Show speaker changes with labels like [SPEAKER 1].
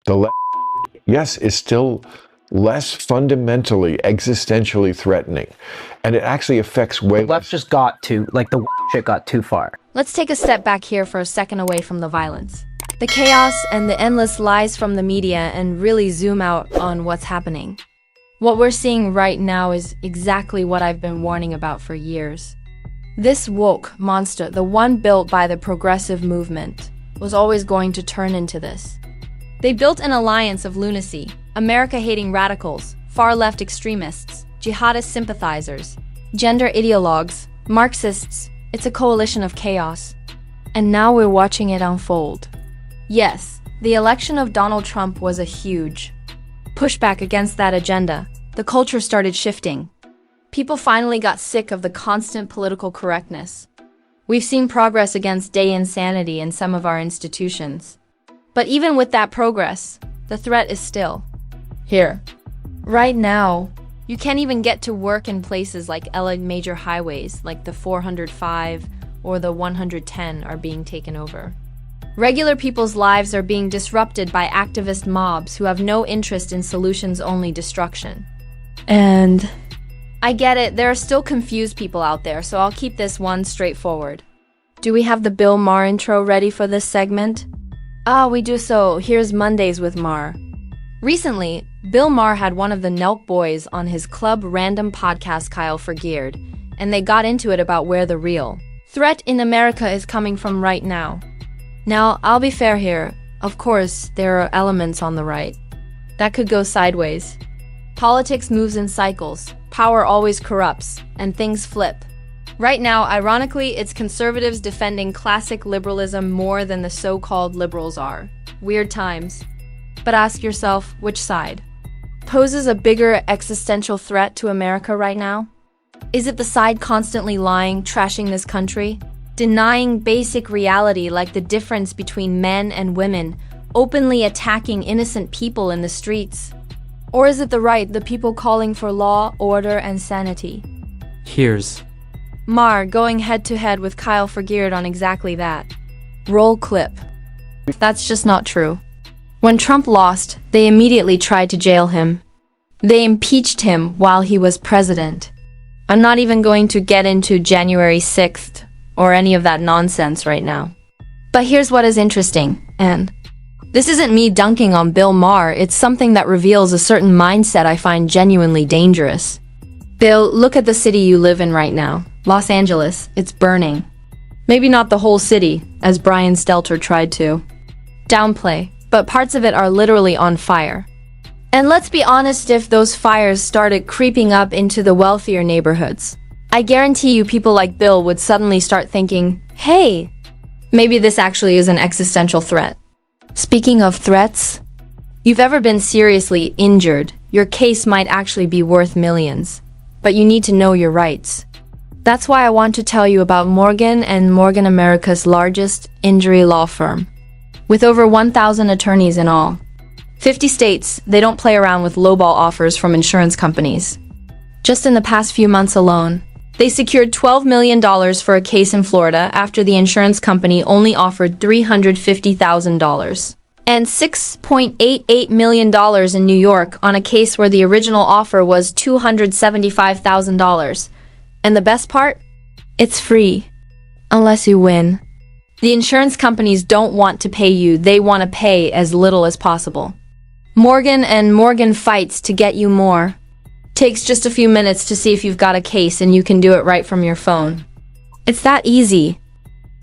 [SPEAKER 1] The left, yes, is still less fundamentally, existentially threatening. And it actually affects way
[SPEAKER 2] The left just got the shit got too far.
[SPEAKER 3] Let's take a step back here for a second away from the violence, the chaos, and the endless lies from the media and really zoom out on what's happening. What we're seeing right now is exactly what I've been warning about for years. This woke monster, the one built by the progressive movement, was always going to turn into this. They built an alliance of lunacy, America-hating radicals, far-left extremists, jihadist sympathizers, gender ideologues, Marxists. It's a coalition of chaos. And now we're watching it unfold. Yes, the election of Donald Trump was a huge pushback against that agenda. The culture started shifting. People finally got sick of the constant political correctness. We've seen progress against day insanity in some of our institutions. But even with that progress, the threat is still here. Right now, you can't even get to work in places like LA major highways like the 405 or the 110 are being taken over. Regular people's lives are being disrupted by activist mobs who have no interest in solutions, only destruction. And I get it, there are still confused people out there, so I'll keep this one straightforward. Do we have the Bill Maher intro ready for this segment? We do, so here's Mondays with Maher. Recently, Bill Maher had one of the NELK Boys on his Club Random podcast, Kyle Forgeared, and they got into it about where the real threat in America is coming from right now. Now, I'll be fair here. Of course, there are elements on the right that could go sideways. Politics moves in cycles, power always corrupts, and things flip. Right now, ironically, it's conservatives defending classic liberalism more than the so-called liberals are. Weird times. But ask yourself, which side poses a bigger existential threat to America right now? Is it the side constantly lying, trashing this country, denying basic reality like the difference between men and women, openly attacking innocent people in the streets? Or is it the right, the people calling for law, order, and sanity?
[SPEAKER 2] Here's
[SPEAKER 3] Maher going head-to-head with Kyle Forgeared on exactly that. Roll clip. That's just not true. When Trump lost, they immediately tried to jail him. They impeached him while he was president. I'm not even going to get into January 6th or any of that nonsense right now. But here's what is interesting, and this isn't me dunking on Bill Maher, it's something that reveals a certain mindset I find genuinely dangerous. Bill, look at the city you live in right now. Los Angeles, it's burning. Maybe not the whole city, as Brian Stelter tried to downplay, but parts of it are literally on fire. And let's be honest, if those fires started creeping up into the wealthier neighborhoods, I guarantee you people like Bill would suddenly start thinking, hey, maybe this actually is an existential threat. Speaking of threats, you've ever been seriously injured, your case might actually be worth millions, but you need to know your rights. That's why I want to tell you about Morgan & Morgan, America's largest injury law firm. With over 1,000 attorneys in all. 50 states, they don't play around with lowball offers from insurance companies. Just in the past few months alone, they secured $12 million for a case in Florida after the insurance company only offered $350,000. And $6.88 million in New York on a case where the original offer was $275,000. And the best part? It's free. Unless you win. The insurance companies don't want to pay you, they want to pay as little as possible. Morgan & Morgan fights to get you more. Takes just a few minutes to see if you've got a case and you can do it right from your phone. It's that easy.